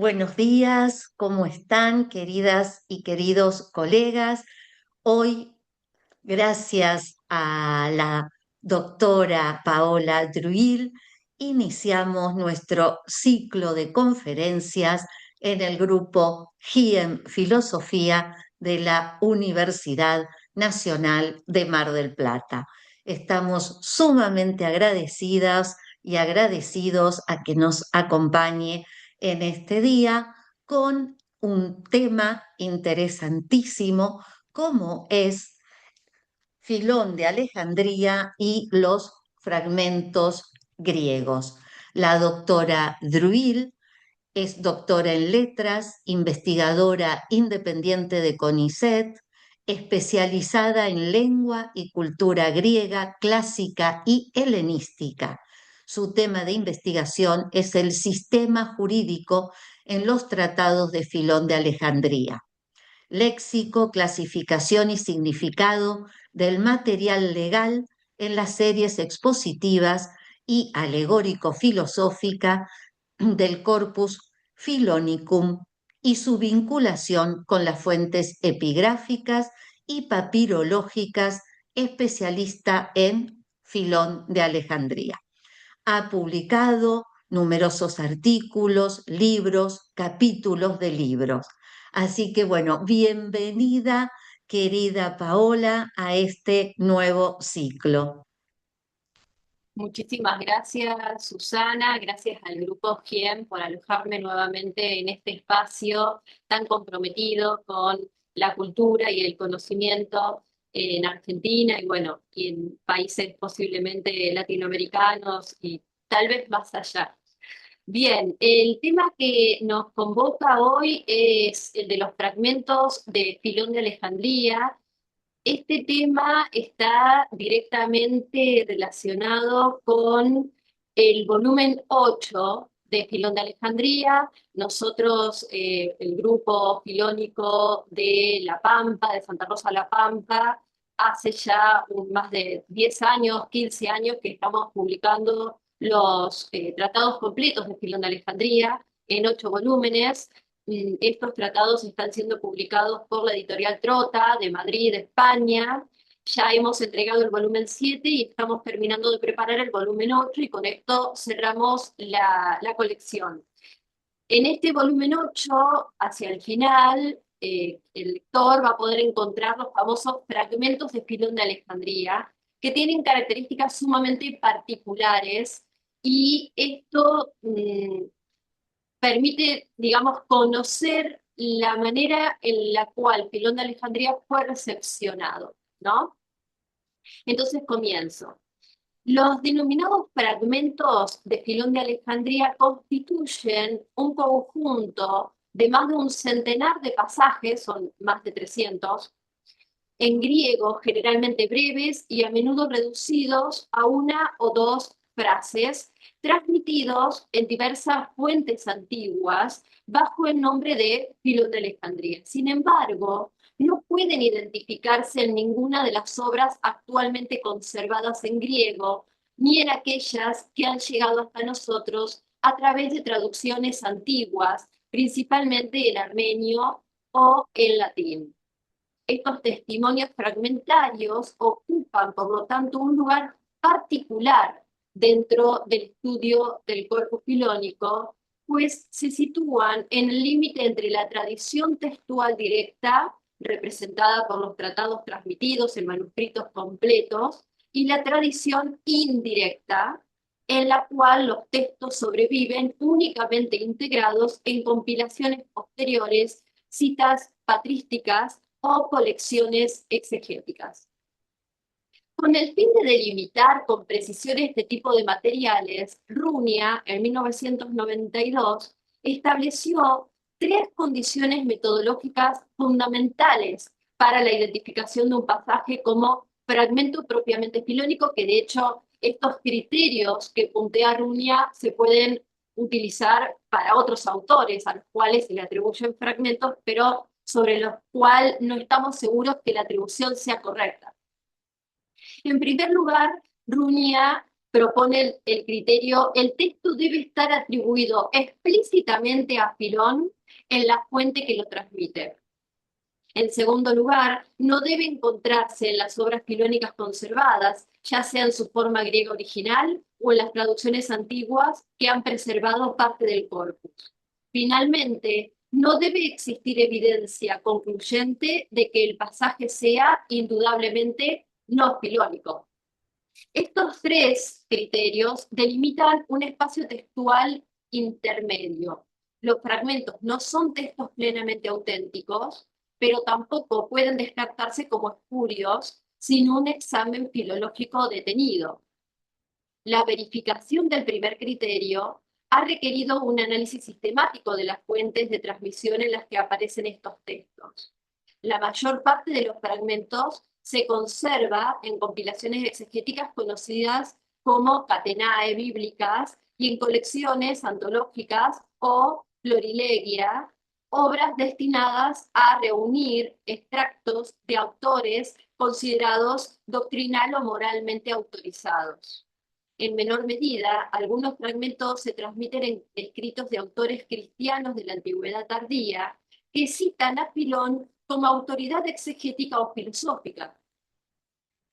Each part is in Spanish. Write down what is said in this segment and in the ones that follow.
Buenos días, ¿cómo están, queridas y queridos colegas? Hoy, gracias a la doctora Paola Druil, iniciamos nuestro ciclo de conferencias en el grupo GIEM Filosofía de la Universidad Nacional de Mar del Plata. Estamos sumamente agradecidas y agradecidos a que nos acompañe en este día con un tema interesantísimo como es Filón de Alejandría y los fragmentos griegos. La doctora Druil es doctora en letras, investigadora independiente de CONICET, especializada en lengua y cultura griega, clásica y helenística. Su tema de investigación es el sistema jurídico en los tratados de Filón de Alejandría. Léxico, clasificación y significado del material legal en las series expositivas y alegórico-filosófica del corpus Filonicum y su vinculación con las fuentes epigráficas y papirológicas, especialista en Filón de Alejandría. Ha publicado numerosos artículos, libros, capítulos de libros. Así que bueno, bienvenida, querida Paola, a este nuevo ciclo. Muchísimas gracias, Susana. Gracias al Grupo GIEM por alojarme nuevamente en este espacio tan comprometido con la cultura y el conocimiento en Argentina y bueno, y en países posiblemente latinoamericanos y tal vez más allá. Bien, el tema que nos convoca hoy es el de los fragmentos de Filón de Alejandría. Este tema está directamente relacionado con el volumen 8 de Filón de Alejandría. Nosotros, el grupo filónico de La Pampa, de Santa Rosa La Pampa, hace ya más de 10 años, 15 años que estamos publicando los tratados completos de Filón de Alejandría en 8 volúmenes. Estos tratados están siendo publicados por la editorial Trota de Madrid, España. Ya hemos entregado el volumen 7 y estamos terminando de preparar el volumen 8 y con esto cerramos la colección. En este volumen 8, hacia el final, el lector va a poder encontrar los famosos fragmentos de Filón de Alejandría, que tienen características sumamente particulares y esto permite, digamos, conocer la manera en la cual Filón de Alejandría fue recepcionado, ¿no? Entonces comienzo. Los denominados fragmentos de Filón de Alejandría constituyen un conjunto de más de un centenar de pasajes, son más de 300, en griego, generalmente breves y a menudo reducidos a una o dos frases, transmitidos en diversas fuentes antiguas bajo el nombre de Filón de Alejandría. Sin embargo, no pueden identificarse en ninguna de las obras actualmente conservadas en griego, ni en aquellas que han llegado hasta nosotros a través de traducciones antiguas, principalmente en armenio o en latín. Estos testimonios fragmentarios ocupan, por lo tanto, un lugar particular dentro del estudio del corpus filónico, pues se sitúan en el límite entre la tradición textual directa, representada por los tratados transmitidos en manuscritos completos, y la tradición indirecta, en la cual los textos sobreviven únicamente integrados en compilaciones posteriores, citas patrísticas o colecciones exegéticas. Con el fin de delimitar con precisión este tipo de materiales, Runia, en 1992, estableció tres condiciones metodológicas fundamentales para la identificación de un pasaje como fragmento propiamente filónico, que de hecho estos criterios que puntea Runia se pueden utilizar para otros autores a los cuales se le atribuyen fragmentos, pero sobre los cuales no estamos seguros que la atribución sea correcta. En primer lugar, Runia propone el criterio, el texto debe estar atribuido explícitamente a Filón en la fuente que lo transmite. En segundo lugar, no debe encontrarse en las obras filónicas conservadas, ya sea en su forma griega original o en las traducciones antiguas que han preservado parte del corpus. Finalmente, no debe existir evidencia concluyente de que el pasaje sea indudablemente no filónico. Estos tres criterios delimitan un espacio textual intermedio. Los fragmentos no son textos plenamente auténticos, pero tampoco pueden descartarse como espurios sin un examen filológico detenido. La verificación del primer criterio ha requerido un análisis sistemático de las fuentes de transmisión en las que aparecen estos textos. La mayor parte de los fragmentos se conserva en compilaciones exegéticas conocidas como catenae bíblicas y en colecciones antológicas o florilegia, obras destinadas a reunir extractos de autores considerados doctrinal o moralmente autorizados. En menor medida, algunos fragmentos se transmiten en escritos de autores cristianos de la antigüedad tardía que citan a Filón como autoridad exegética o filosófica.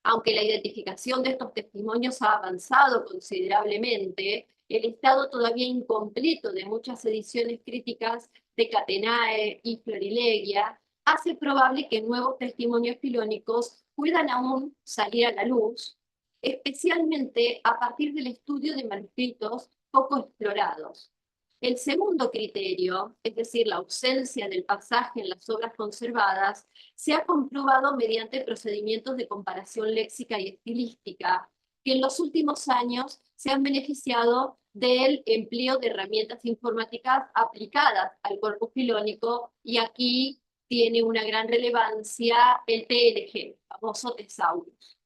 Aunque la identificación de estos testimonios ha avanzado considerablemente, el estado todavía incompleto de muchas ediciones críticas de Catenae y Florilegia hace probable que nuevos testimonios filónicos puedan aún salir a la luz, especialmente a partir del estudio de manuscritos poco explorados. El segundo criterio, es decir, la ausencia del pasaje en las obras conservadas, se ha comprobado mediante procedimientos de comparación léxica y estilística, que en los últimos años se han beneficiado del empleo de herramientas informáticas aplicadas al corpus filónico, y aquí tiene una gran relevancia el TLG, famoso Thesaurus.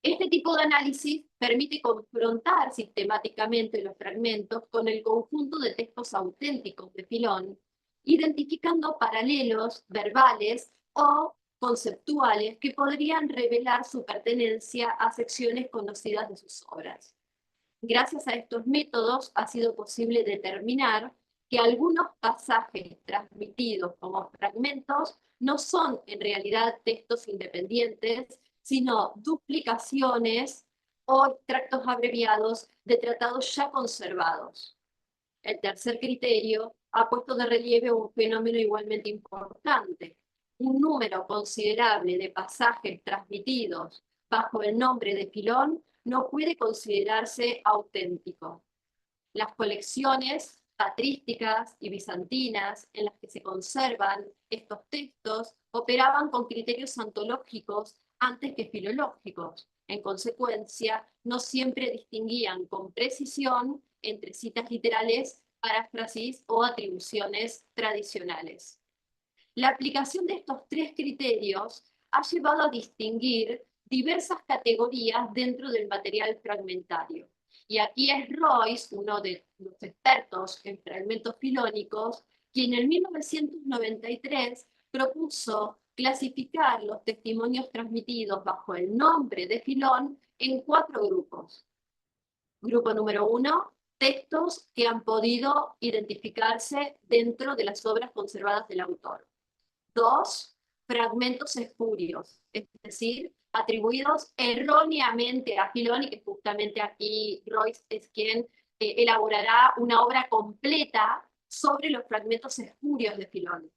Este tipo de análisis permite confrontar sistemáticamente los fragmentos con el conjunto de textos auténticos de Filón, identificando paralelos verbales o conceptuales que podrían revelar su pertenencia a secciones conocidas de sus obras. Gracias a estos métodos ha sido posible determinar que algunos pasajes transmitidos como fragmentos no son en realidad textos independientes, sino duplicaciones o extractos abreviados de tratados ya conservados. El tercer criterio ha puesto de relieve un fenómeno igualmente importante. Un número considerable de pasajes transmitidos bajo el nombre de Filón no puede considerarse auténtico. Las colecciones patrísticas y bizantinas en las que se conservan estos textos operaban con criterios antológicos antes que filológicos. En consecuencia, no siempre distinguían con precisión entre citas literales, paráfrasis o atribuciones tradicionales. La aplicación de estos tres criterios ha llevado a distinguir diversas categorías dentro del material fragmentario. Y aquí es Royce, uno de los expertos en fragmentos filónicos, quien en 1993 propuso clasificar los testimonios transmitidos bajo el nombre de Filón en cuatro grupos. Grupo número 1, textos que han podido identificarse dentro de las obras conservadas del autor. 2, fragmentos espurios, es decir, atribuidos erróneamente a Filón, y que justamente aquí Royce es quien elaborará una obra completa sobre los fragmentos espurios de Filón.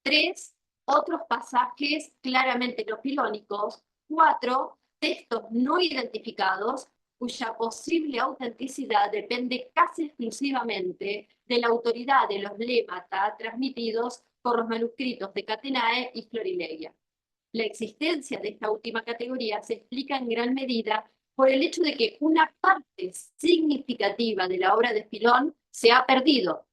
3, otros pasajes claramente no filónicos. 4, textos no identificados cuya posible autenticidad depende casi exclusivamente de la autoridad de los lemata transmitidos por los manuscritos de Catenae y Florilegia. La existencia de esta última categoría se explica en gran medida por el hecho de que una parte significativa de la obra de Filón se ha perdido.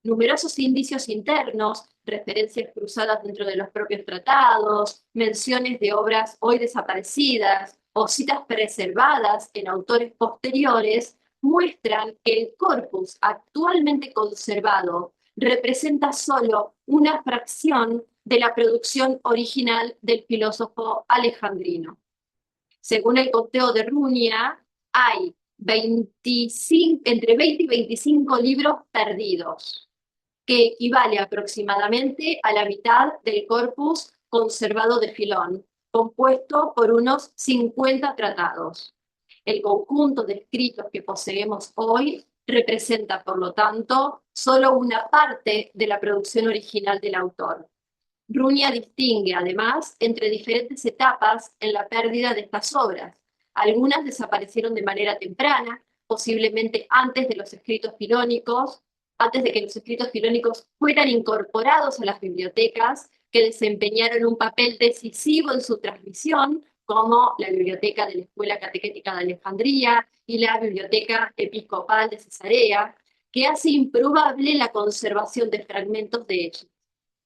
Numerosos indicios internos, referencias cruzadas dentro de los propios tratados, menciones de obras hoy desaparecidas o citas preservadas en autores posteriores muestran que el corpus actualmente conservado representa solo una fracción de la producción original del filósofo alejandrino. Según el conteo de Runia, hay 25, entre 20 y 25 libros perdidos, que equivale aproximadamente a la mitad del corpus conservado de Filón, compuesto por unos 50 tratados. El conjunto de escritos que poseemos hoy representa, por lo tanto, solo una parte de la producción original del autor. Runia distingue, además, entre diferentes etapas en la pérdida de estas obras. Algunas desaparecieron de manera temprana, posiblemente antes de los escritos filónicos, antes de que los escritos filónicos fueran incorporados a las bibliotecas, que desempeñaron un papel decisivo en su transmisión, como la biblioteca de la Escuela Catequética de Alejandría y la Biblioteca Episcopal de Cesarea, que hace improbable la conservación de fragmentos de ellos.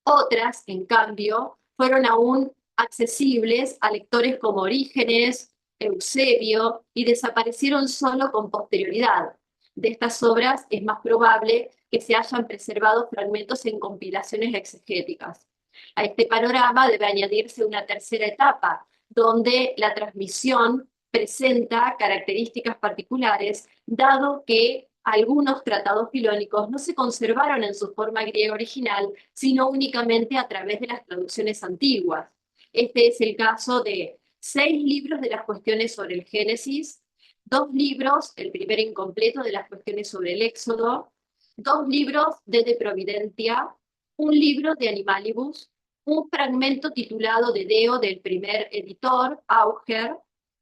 Otras, en cambio, fueron aún accesibles a lectores como Orígenes, Eusebio, y desaparecieron solo con posterioridad. De estas obras es más probable que se hayan preservado fragmentos en compilaciones exegéticas. A este panorama debe añadirse una tercera etapa, donde la transmisión presenta características particulares, dado que algunos tratados filónicos no se conservaron en su forma griega original, sino únicamente a través de las traducciones antiguas. Este es el caso de 6 libros de las cuestiones sobre el Génesis, 2 libros, el primero incompleto de las cuestiones sobre el Éxodo, 2 libros de Providentia, un libro de Animalibus, un fragmento titulado de Deo del primer editor, Auger,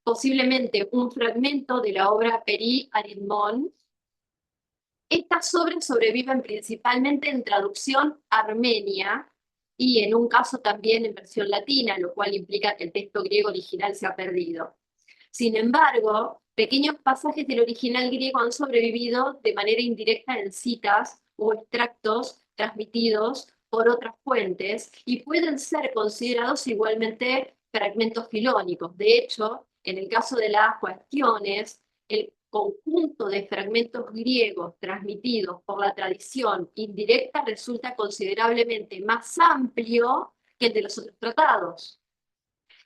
posiblemente un fragmento de la obra Peri Aridmon. Estas obras sobreviven principalmente en traducción armenia y en un caso también en versión latina, lo cual implica que el texto griego original se ha perdido. Sin embargo, pequeños pasajes del original griego han sobrevivido de manera indirecta en citas o extractos transmitidos por otras fuentes y pueden ser considerados igualmente fragmentos filónicos. De hecho, en el caso de las cuestiones, el conjunto de fragmentos griegos transmitidos por la tradición indirecta resulta considerablemente más amplio que el de los otros tratados.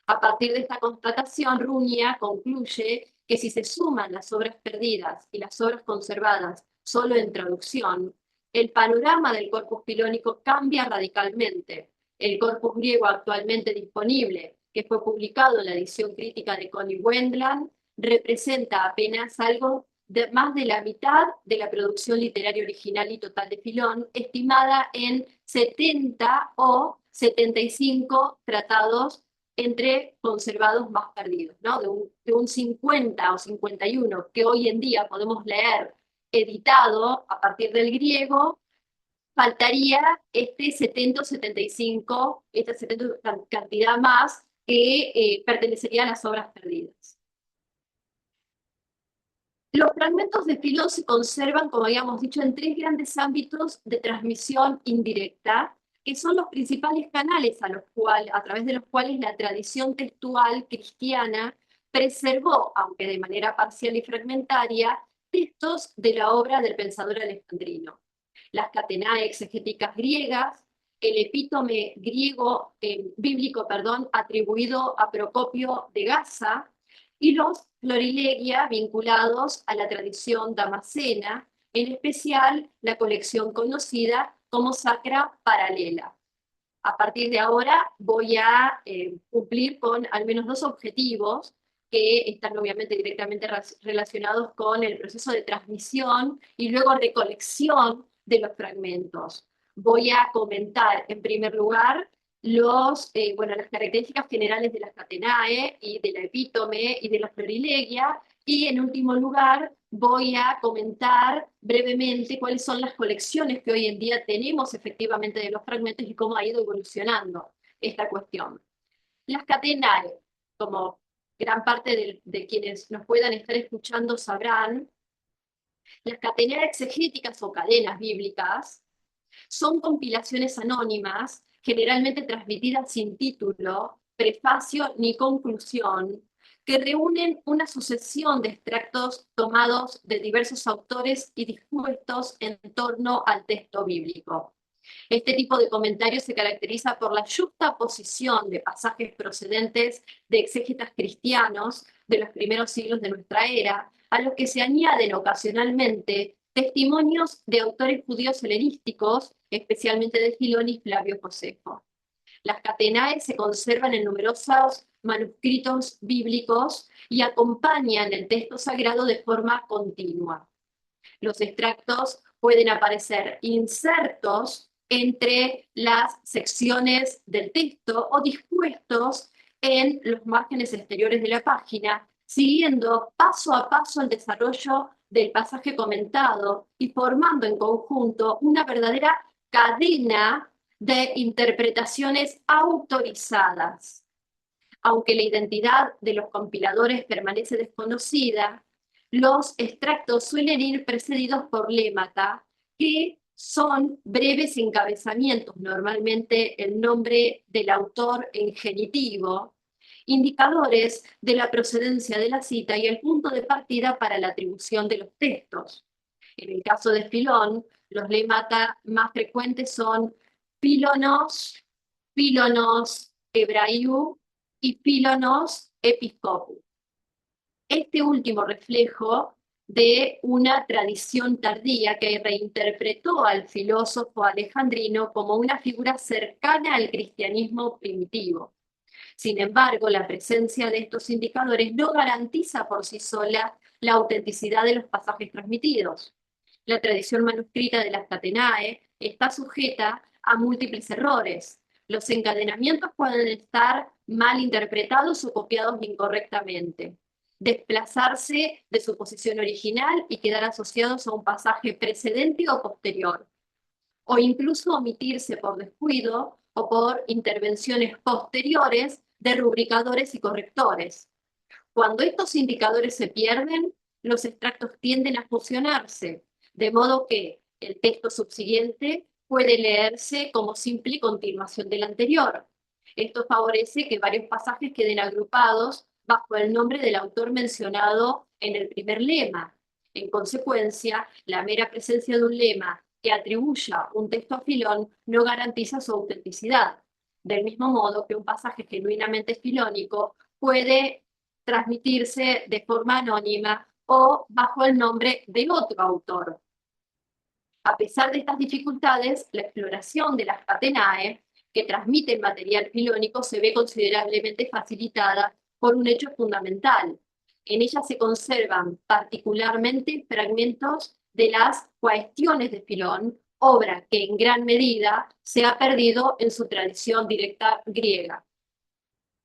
A partir de esta constatación, Runia concluye que si se suman las obras perdidas y las obras conservadas solo en traducción, el panorama del corpus filónico cambia radicalmente. El corpus griego actualmente disponible, que fue publicado en la edición crítica de Connie Wendland, representa apenas algo de más de la mitad de la producción literaria original y total de Filón, estimada en 70 o 75 tratados entre conservados más perdidos, ¿no? De un 50 o 51 que hoy en día podemos leer editado a partir del griego, faltaría este 70 o 75, esta 70 cantidad más que pertenecería a las obras perdidas. Los fragmentos de Filón se conservan, como habíamos dicho, en 3 grandes ámbitos de transmisión indirecta, que son los principales canales a través de los cuales la tradición textual cristiana preservó, aunque de manera parcial y fragmentaria, textos de la obra del pensador alejandrino. Las catenae exegéticas griegas, el epítome griego, bíblico, perdón, atribuido a Procopio de Gaza, y los florilegia vinculados a la tradición damascena, en especial la colección conocida como Sacra Paralela. A partir de ahora voy a cumplir con al menos 2 objetivos que están obviamente directamente relacionados con el proceso de transmisión y luego recolección de los fragmentos. Voy a comentar en primer lugar las características generales de las catenae y de la epítome y de la florilegia, y en último lugar voy a comentar brevemente cuáles son las colecciones que hoy en día tenemos efectivamente de los fragmentos y cómo ha ido evolucionando esta cuestión. Las catenae, como gran parte de quienes nos puedan estar escuchando sabrán, las catenae exegéticas o cadenas bíblicas son compilaciones anónimas, generalmente transmitidas sin título, prefacio ni conclusión, que reúnen una sucesión de extractos tomados de diversos autores y dispuestos en torno al texto bíblico. Este tipo de comentario se caracteriza por la juxtaposición de pasajes procedentes de exégetas cristianos, de los primeros siglos de nuestra era, a los que se añaden ocasionalmente testimonios de autores judíos helenísticos, especialmente de Filón y Flavio Josefo. Las catenae se conservan en numerosos manuscritos bíblicos y acompañan el texto sagrado de forma continua. Los extractos pueden aparecer insertos entre las secciones del texto o dispuestos en los márgenes exteriores de la página, siguiendo paso a paso el desarrollo del pasaje comentado y formando en conjunto una verdadera cadena de interpretaciones autorizadas. Aunque la identidad de los compiladores permanece desconocida, los extractos suelen ir precedidos por lémata, que son breves encabezamientos, normalmente el nombre del autor en genitivo, indicadores de la procedencia de la cita y el punto de partida para la atribución de los textos. En el caso de Filón, los lémata más frecuentes son Filonos, Filonos Hebraiú y Filonos Episcopus. Este último reflejo de una tradición tardía que reinterpretó al filósofo alejandrino como una figura cercana al cristianismo primitivo. Sin embargo, la presencia de estos indicadores no garantiza por sí sola la autenticidad de los pasajes transmitidos. La tradición manuscrita de las Catenae está sujeta a múltiples errores. Los encadenamientos pueden estar mal interpretados o copiados incorrectamente, desplazarse de su posición original y quedar asociados a un pasaje precedente o posterior, o incluso omitirse por descuido o por intervenciones posteriores de rubricadores y correctores. Cuando estos indicadores se pierden, los extractos tienden a fusionarse, de modo que el texto subsiguiente puede leerse como simple continuación del anterior. Esto favorece que varios pasajes queden agrupados bajo el nombre del autor mencionado en el primer lema. En consecuencia, la mera presencia de un lema que atribuya un texto a Filón no garantiza su autenticidad. Del mismo modo que un pasaje genuinamente filónico puede transmitirse de forma anónima o bajo el nombre de otro autor. A pesar de estas dificultades, la exploración de las catenae que transmiten material filónico se ve considerablemente facilitada por un hecho fundamental. En ella se conservan particularmente fragmentos de las cuestiones de Filón, obra que en gran medida se ha perdido en su tradición directa griega.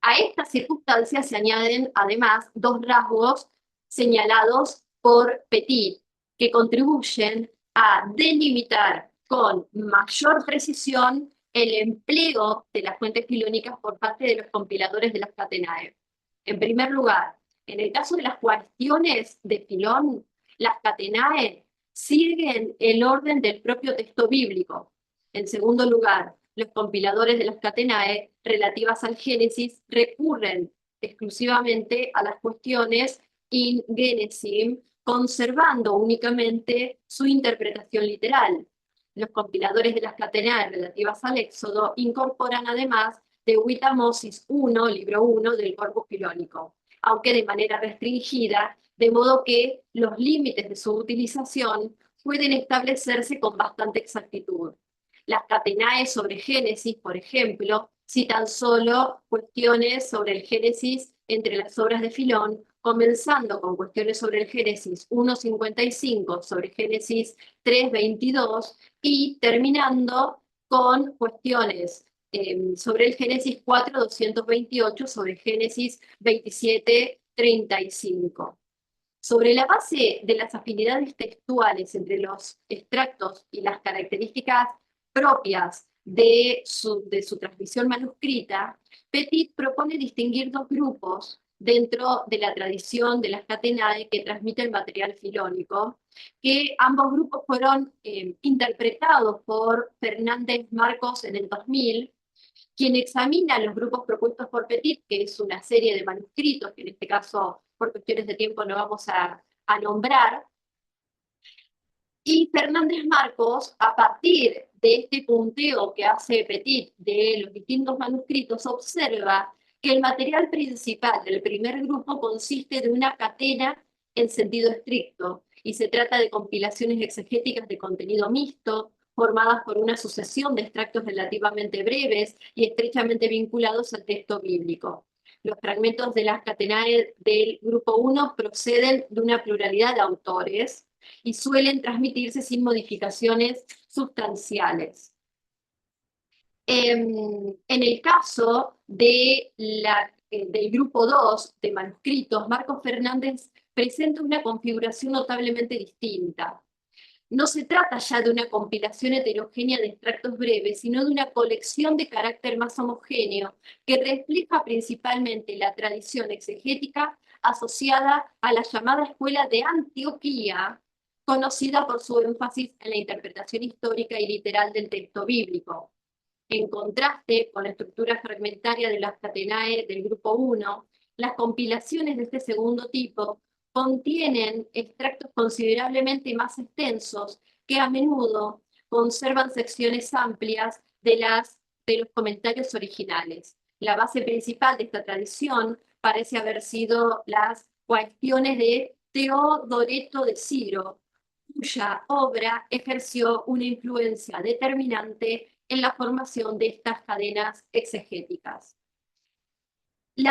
A estas circunstancias se añaden además dos rasgos señalados por Petit, que contribuyen a delimitar con mayor precisión el empleo de las fuentes filónicas por parte de los compiladores de las Catenae. En primer lugar, en el caso de las cuestiones de Filón, las Catenae siguen el orden del propio texto bíblico. En segundo lugar, los compiladores de las Catenae relativas al Génesis recurren exclusivamente a las cuestiones in Genesim, conservando únicamente su interpretación literal. Los compiladores de las Catenae relativas al Éxodo incorporan además de Witamosis 1, libro 1 del Corpus Filónico, aunque de manera restringida, de modo que los límites de su utilización pueden establecerse con bastante exactitud. Las Catenae sobre Génesis, por ejemplo, citan solo cuestiones sobre el Génesis entre las obras de Filón, comenzando con cuestiones sobre el Génesis 1.55, sobre Génesis 3.22 y terminando con cuestiones sobre el Génesis 4.228, sobre Génesis 27.35. Sobre la base de las afinidades textuales entre los extractos y las características propias de su transmisión manuscrita, Petit propone distinguir dos grupos dentro de la tradición de las Catenae que transmite el material filónico, que ambos grupos fueron interpretados por Fernández Marcos en el 2000, quien examina los grupos propuestos por Petit, que es una serie de manuscritos, que en este caso por cuestiones de tiempo no vamos a nombrar, y Fernández Marcos, a partir de este punteo que hace Petit de los distintos manuscritos, observa que el material principal del primer grupo consiste de una catena en sentido estricto, y se trata de compilaciones exegéticas de contenido mixto, formadas por una sucesión de extractos relativamente breves y estrechamente vinculados al texto bíblico. Los fragmentos de las catenae del grupo 1 proceden de una pluralidad de autores y suelen transmitirse sin modificaciones sustanciales. En el caso del grupo 2 de manuscritos, Marcos Fernández presenta una configuración notablemente distinta. No se trata ya de una compilación heterogénea de extractos breves, sino de una colección de carácter más homogéneo que refleja principalmente la tradición exegética asociada a la llamada Escuela de Antioquía, conocida por su énfasis en la interpretación histórica y literal del texto bíblico. En contraste con la estructura fragmentaria de las catenae del grupo 1, las compilaciones de este segundo tipo contienen extractos considerablemente más extensos que a menudo conservan secciones amplias de los comentarios originales. La base principal de esta tradición parece haber sido las cuestiones de Teodoreto de Ciro, cuya obra ejerció una influencia determinante en la formación de estas cadenas exegéticas. El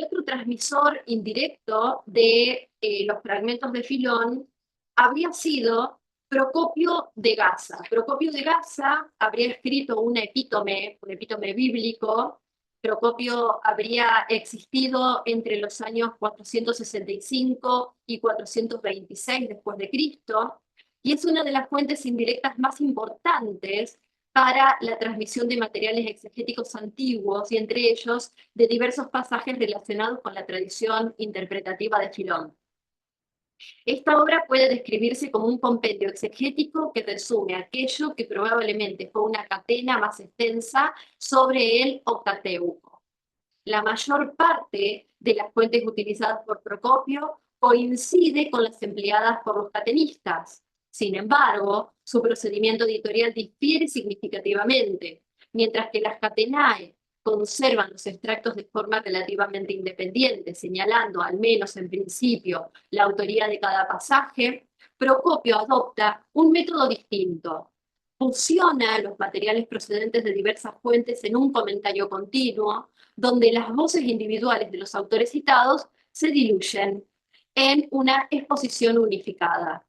otro transmisor indirecto de los fragmentos de Filón habría sido Procopio de Gaza. Procopio de Gaza habría escrito un epítome bíblico. Procopio habría existido entre los años 465 y 426 después de Cristo, y es una de las fuentes indirectas más importantes para la transmisión de materiales exegéticos antiguos, y entre ellos de diversos pasajes relacionados con la tradición interpretativa de Filón. Esta obra puede describirse como un compendio exegético que resume aquello que probablemente fue una catena más extensa sobre el Octateuco. La mayor parte de las fuentes utilizadas por Procopio coincide con las empleadas por los catenistas. Sin embargo, su procedimiento editorial difiere significativamente. Mientras que las catenae conservan los extractos de forma relativamente independiente, señalando, al menos en principio, la autoría de cada pasaje, Procopio adopta un método distinto. Fusiona los materiales procedentes de diversas fuentes en un comentario continuo, donde las voces individuales de los autores citados se diluyen en una exposición unificada.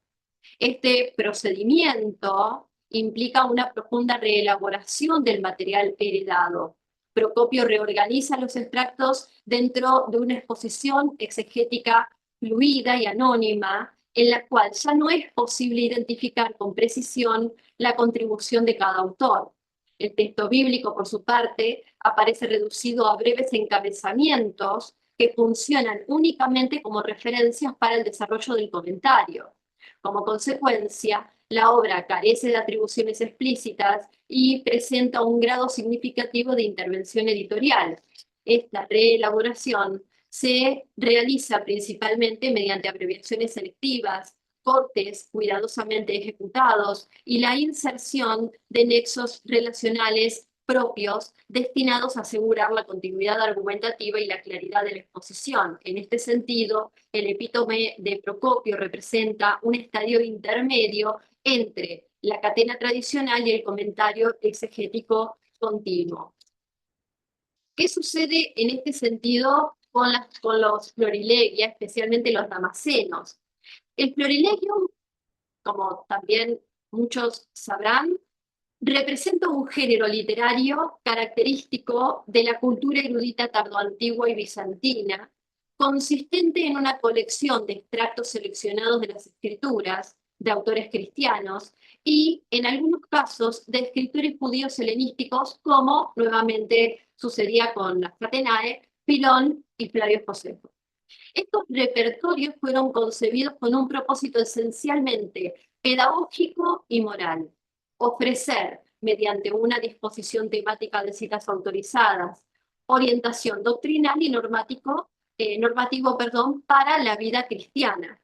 Este procedimiento implica una profunda reelaboración del material heredado. Procopio reorganiza los extractos dentro de una exposición exegética fluida y anónima, en la cual ya no es posible identificar con precisión la contribución de cada autor. El texto bíblico, por su parte, aparece reducido a breves encabezamientos que funcionan únicamente como referencias para el desarrollo del comentario. Como consecuencia, la obra carece de atribuciones explícitas y presenta un grado significativo de intervención editorial. Esta reelaboración se realiza principalmente mediante abreviaciones selectivas, cortes cuidadosamente ejecutados y la inserción de nexos relacionales propios destinados a asegurar la continuidad argumentativa y la claridad de la exposición. En este sentido, el epítome de Procopio representa un estadio intermedio entre la catena tradicional y el comentario exegético continuo. ¿Qué sucede en este sentido con los florilegia, especialmente los damasenos? El florilegium, como también muchos sabrán, representa un género literario característico de la cultura erudita tardoantigua y bizantina, consistente en una colección de extractos seleccionados de las escrituras de autores cristianos y, en algunos casos, de escritores judíos helenísticos, como nuevamente sucedía con las Catenae, Filón y Flavio Josefo. Estos repertorios fueron concebidos con un propósito esencialmente pedagógico y moral: ofrecer, mediante una disposición temática de citas autorizadas, orientación doctrinal y normativo, para la vida cristiana.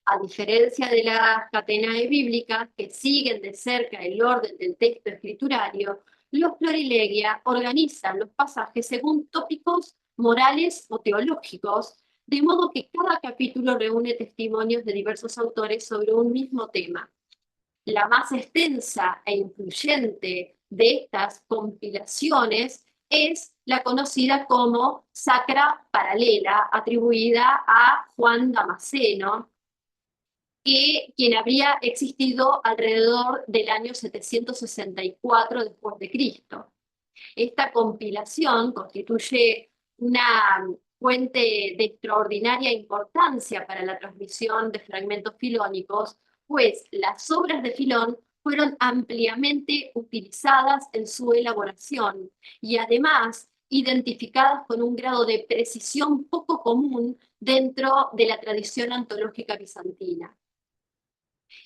A diferencia de las catenae bíblicas, que siguen de cerca el orden del texto escriturario, los florilegia organizan los pasajes según tópicos morales o teológicos, de modo que cada capítulo reúne testimonios de diversos autores sobre un mismo tema. La más extensa e influyente de estas compilaciones es la conocida como Sacra Paralela, atribuida a Juan Damasceno, quien habría existido alrededor del año 764 después de Cristo. Esta compilación constituye una fuente de extraordinaria importancia para la transmisión de fragmentos filónicos, pues las obras de Filón fueron ampliamente utilizadas en su elaboración y además identificadas con un grado de precisión poco común dentro de la tradición antológica bizantina.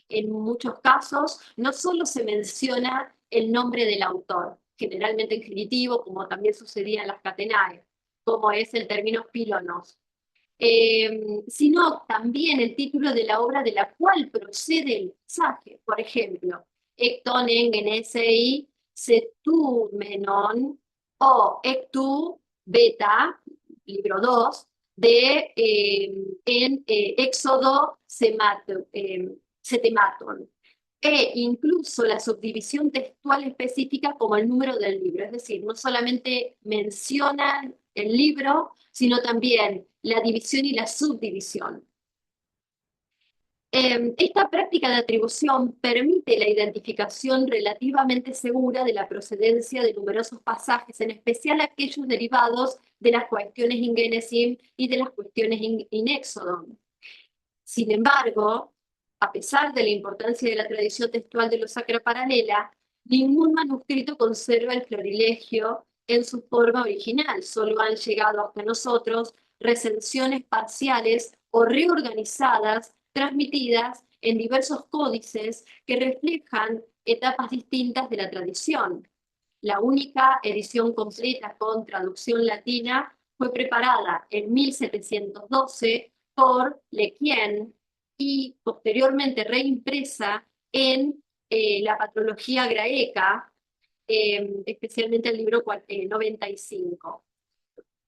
En muchos casos, no solo se menciona el nombre del autor, generalmente en genitivo, como también sucedía en las catenae, como es el término pilonos, sino también el título de la obra de la cual procede el pasaje. Por ejemplo, Ecton en genesei setumenon o Ectu beta, libro 2, en Éxodo setematon, e incluso la subdivisión textual específica como el número del libro. Es decir, no solamente mencionan el libro, sino también la división y la subdivisión. Esta práctica de atribución permite la identificación relativamente segura de la procedencia de numerosos pasajes, en especial aquellos derivados de las cuestiones in Genesim y de las cuestiones in Exodum. Sin embargo, a pesar de la importancia de la tradición textual de los Sacra Paralela, ningún manuscrito conserva el florilegio en su forma original. Solo han llegado hasta nosotros recensiones parciales o reorganizadas, transmitidas en diversos códices que reflejan etapas distintas de la tradición. La única edición completa con traducción latina fue preparada en 1712 por Lequien y posteriormente reimpresa en la Patrología Graeca, especialmente el libro 95.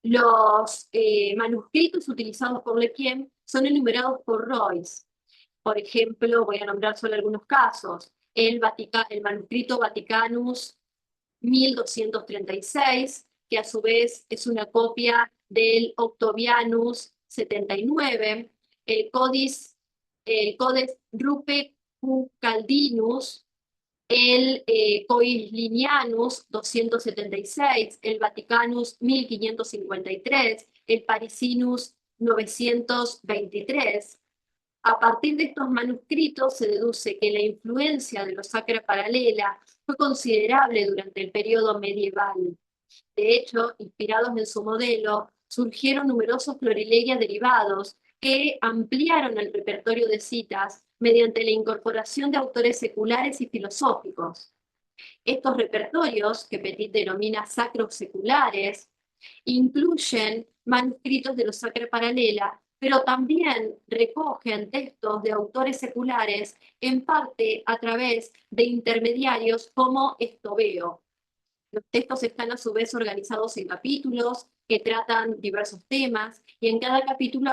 Los manuscritos utilizados por Lequien son enumerados por Royce. Por ejemplo, voy a nombrar solo algunos casos. El manuscrito Vaticanus 1236, que a su vez es una copia del Octavianus 79, el Codex Rupecucaldinus, el Coislinianus 276, el Vaticanus 1553, el Parisinus 923. A partir de estos manuscritos se deduce que la influencia de los Sacra Paralela fue considerable durante el periodo medieval. De hecho, inspirados en su modelo, surgieron numerosos florilegia derivados que ampliaron el repertorio de citas mediante la incorporación de autores seculares y filosóficos. Estos repertorios, que Petit denomina sacros seculares, incluyen manuscritos de los Sacra Paralela, pero también recogen textos de autores seculares, en parte a través de intermediarios como Estobeo. Los textos están a su vez organizados en capítulos que tratan diversos temas y en cada capítulo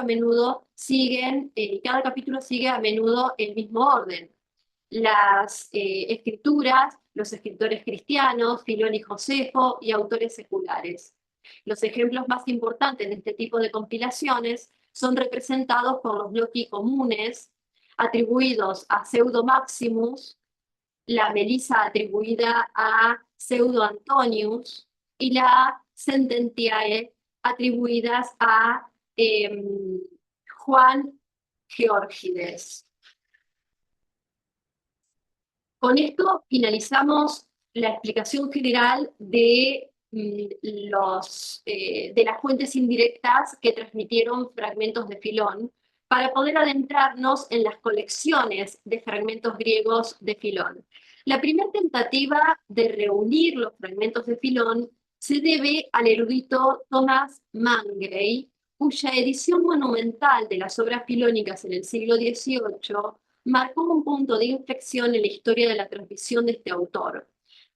cada capítulo sigue a menudo el mismo orden. Las escrituras, los escritores cristianos, Filón y Josefo y autores seculares. Los ejemplos más importantes de este tipo de compilaciones son representados por los bloqui comunes, atribuidos a Pseudo Maximus, la Melisa atribuida a Pseudo Antonius y la Sententiae atribuidas a Juan Geórgides. Con esto finalizamos la explicación general de las fuentes indirectas que transmitieron fragmentos de Filón, para poder adentrarnos en las colecciones de fragmentos griegos de Filón. La primera tentativa de reunir los fragmentos de Filón se debe al erudito Thomas Mangey, cuya edición monumental de las obras filónicas en el siglo XVIII marcó un punto de inflexión en la historia de la transmisión de este autor.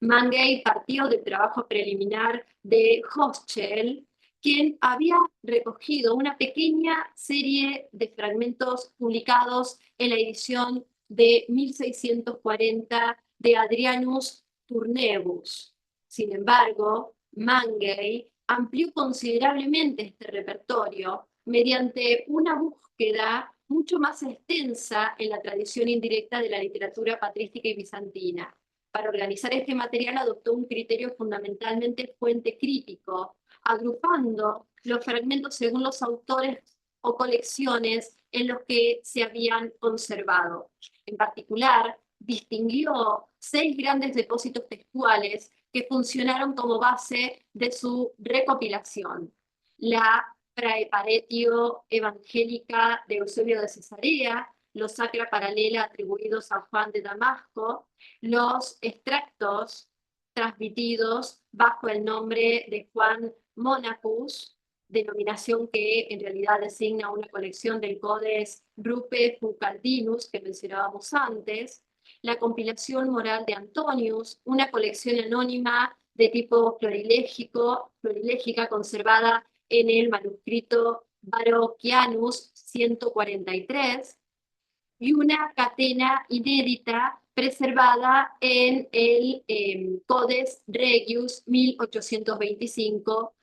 Mangey partió del trabajo preliminar de Hochschild, quien había recogido una pequeña serie de fragmentos publicados en la edición de 1640 de Adrianus Turnebus. Sin embargo, Mangey amplió considerablemente este repertorio mediante una búsqueda mucho más extensa en la tradición indirecta de la literatura patrística y bizantina. Para organizar este material adoptó un criterio fundamentalmente fuente crítico, agrupando los fragmentos según los autores o colecciones en los que se habían conservado. En particular, distinguió 6 grandes depósitos textuales que funcionaron como base de su recopilación. La Praeparetio Evangelica de Eusebio de Cesarea, los Sacra Paralela atribuidos a Juan de Damasco, los extractos transmitidos bajo el nombre de Juan Monacus, denominación que en realidad designa una colección del Codex Rupe Pucaldinus que mencionábamos antes, la compilación moral de Antonius, una colección anónima de tipo florilégica conservada en el manuscrito Baroquianus 143, y una catena inédita preservada en el Codex Regius 1825.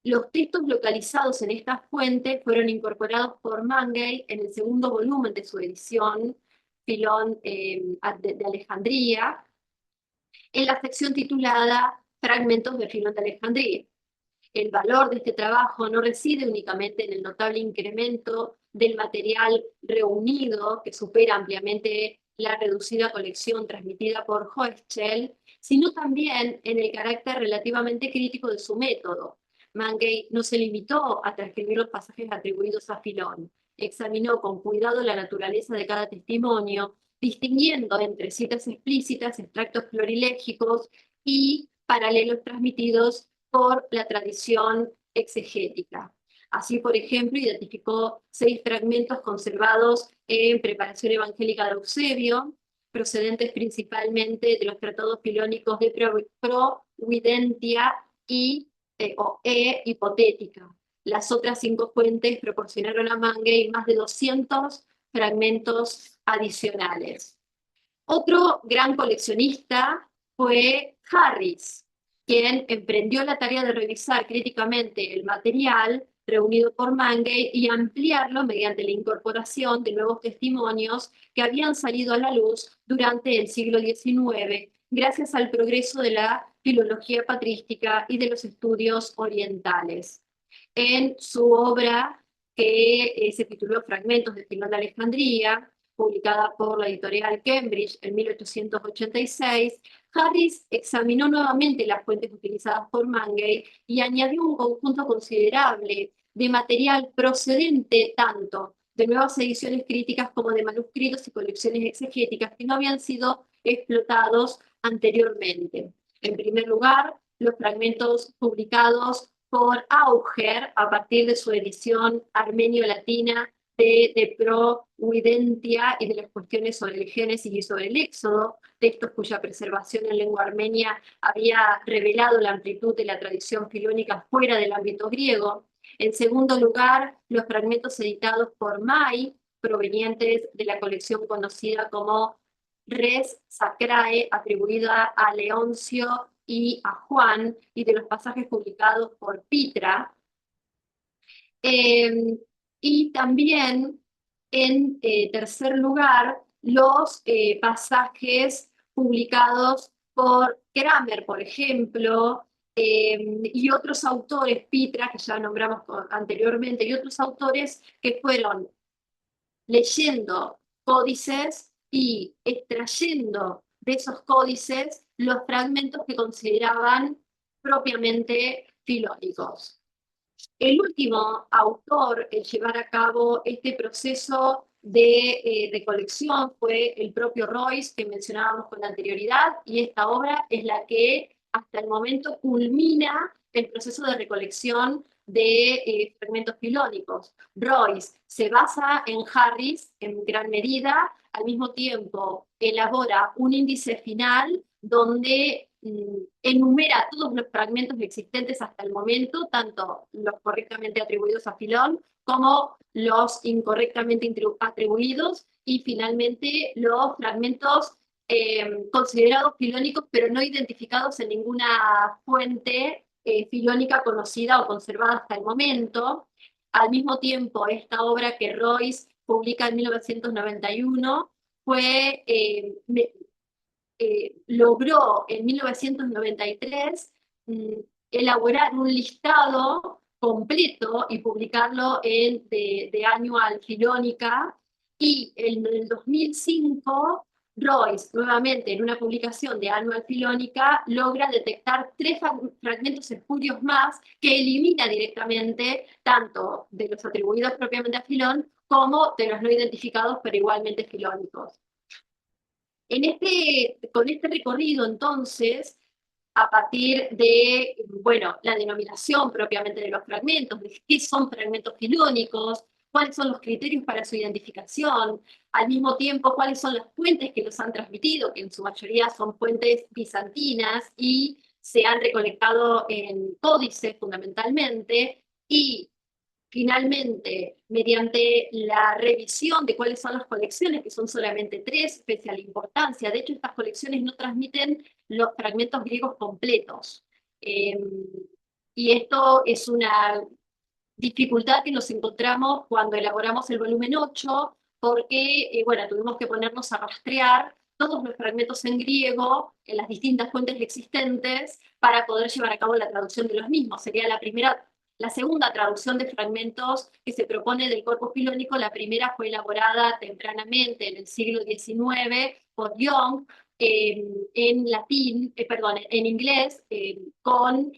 Los textos localizados en esta fuente fueron incorporados por Mangey en el segundo volumen de su edición, Filón de Alejandría, en la sección titulada Fragmentos de Filón de Alejandría. El valor de este trabajo no reside únicamente en el notable incremento del material reunido, que supera ampliamente la reducida colección transmitida por Hochschild, sino también en el carácter relativamente crítico de su método. Mangey no se limitó a transcribir los pasajes atribuidos a Filón, examinó con cuidado la naturaleza de cada testimonio, distinguiendo entre citas explícitas, extractos florilégicos y paralelos transmitidos por la tradición exegética. Así, por ejemplo, identificó 6 fragmentos conservados en Preparación Evangélica de Eusebio, procedentes principalmente de los tratados filónicos de Providentia e Hipotética. Las otras 5 fuentes proporcionaron a Mangey más de 200 fragmentos adicionales. Otro gran coleccionista fue Harris, quien emprendió la tarea de revisar críticamente el material reunido por Mangey y ampliarlo mediante la incorporación de nuevos testimonios que habían salido a la luz durante el siglo XIX, gracias al progreso de la filología patrística y de los estudios orientales. En su obra, que se tituló Fragmentos de Filón de Alejandría, publicada por la editorial Cambridge en 1886, Harris examinó nuevamente las fuentes utilizadas por Mangey y añadió un conjunto considerable de material procedente tanto de nuevas ediciones críticas como de manuscritos y colecciones exegéticas que no habían sido explotados anteriormente. En primer lugar, los fragmentos publicados por Auger a partir de su edición armenio-latina de Providentia y de las cuestiones sobre el Génesis y sobre el Éxodo, textos cuya preservación en lengua armenia había revelado la amplitud de la tradición filónica fuera del ámbito griego. En segundo lugar, los fragmentos editados por May, provenientes de la colección conocida como Res Sacrae, atribuida a Leoncio y a Juan, y de los pasajes publicados por Pitra. Y también, en tercer lugar, los pasajes publicados por Kramer, por ejemplo, y otros autores, Pitra, que ya nombramos anteriormente, y otros autores que fueron leyendo códices y extrayendo de esos códices los fragmentos que consideraban propiamente filónicos. El último autor en llevar a cabo este proceso de recolección fue el propio Royce, que mencionábamos con anterioridad, y esta obra es la que hasta el momento culmina el proceso de recolección de fragmentos filónicos. Royce se basa en Harris en gran medida, al mismo tiempo elabora un índice final donde enumera todos los fragmentos existentes hasta el momento, tanto los correctamente atribuidos a Filón como los incorrectamente atribuidos y finalmente los fragmentos considerados filónicos pero no identificados en ninguna fuente filónica conocida o conservada hasta el momento. Al mismo tiempo, esta obra que Royce publica en 1991 fue logró en 1993 elaborar un listado completo y publicarlo en The Annual Filónica, y en el 2005 Royce, nuevamente en una publicación de Annual Filónica, logra detectar tres fragmentos espurios más que elimina directamente tanto de los atribuidos propiamente a Filón como de los no identificados pero igualmente filónicos. Con este recorrido, entonces, a partir de, bueno, la denominación propiamente de los fragmentos, de qué son fragmentos filónicos, cuáles son los criterios para su identificación, al mismo tiempo cuáles son las fuentes que los han transmitido, que en su mayoría son fuentes bizantinas y se han recolectado en códices fundamentalmente, y finalmente, mediante la revisión de cuáles son las colecciones, que son solamente tres, pese a la importancia, de hecho estas colecciones no transmiten los fragmentos griegos completos. Eh, y esto es una dificultad que nos encontramos cuando elaboramos el volumen 8, porque, bueno, tuvimos que ponernos a rastrear todos los fragmentos en griego en las distintas fuentes existentes para poder llevar a cabo la traducción de los mismos. Sería la segunda traducción de fragmentos que se propone del corpus filónico. La primera fue elaborada tempranamente en el siglo XIX por Young, en latín, perdón, en inglés, con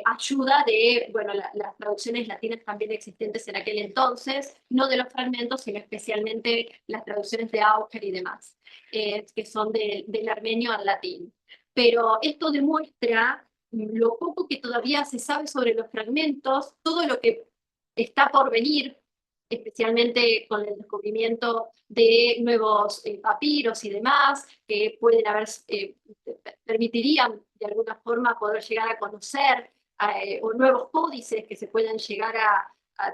ayuda de, bueno, las traducciones latinas también existentes en aquel entonces, no de los fragmentos, sino especialmente las traducciones de Auger y demás, que son del armenio al latín. Pero esto demuestra lo poco que todavía se sabe sobre los fragmentos, todo lo que está por venir, especialmente con el descubrimiento de nuevos papiros y demás, que pueden haber, permitirían de alguna forma poder llegar a conocer, o nuevos códices que se puedan llegar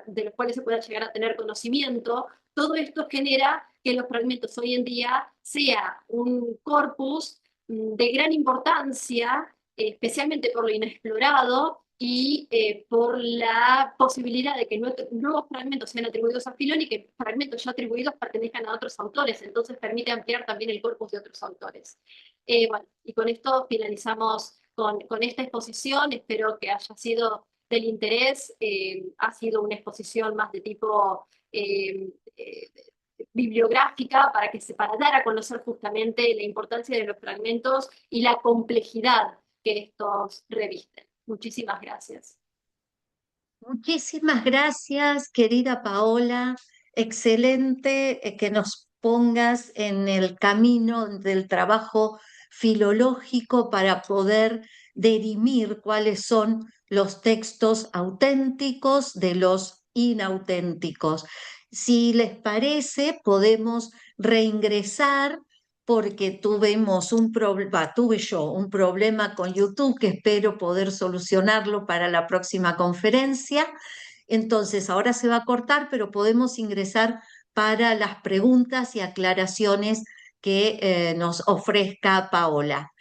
de los cuales se pueda llegar a tener conocimiento. Todo esto genera que los fragmentos hoy en día sea un corpus de gran importancia, especialmente por lo inexplorado y por la posibilidad de que nuevos fragmentos sean atribuidos a Filón y que fragmentos ya atribuidos pertenezcan a otros autores, entonces permite ampliar también el corpus de otros autores. Bueno, y con esto finalizamos con esta exposición. Espero que haya sido del interés. Ha sido una exposición más de tipo bibliográfica para dar a conocer justamente la importancia de los fragmentos y la complejidad que estos revisten. Muchísimas gracias. Muchísimas gracias, querida Paola. Excelente que nos pongas en el camino del trabajo filológico para poder dirimir cuáles son los textos auténticos de los inauténticos. Si les parece, podemos reingresar porque tuve yo un problema con YouTube que espero poder solucionarlo para la próxima conferencia. Entonces, ahora se va a cortar, pero podemos ingresar para las preguntas y aclaraciones que nos ofrezca Paola.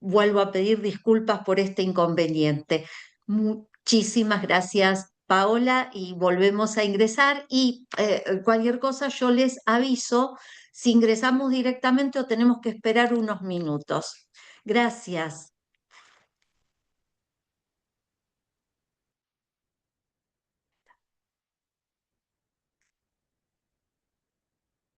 Vuelvo a pedir disculpas por este inconveniente. Muchísimas gracias, Paola, y volvemos a ingresar y cualquier cosa yo les aviso si ingresamos directamente o tenemos que esperar unos minutos. Gracias.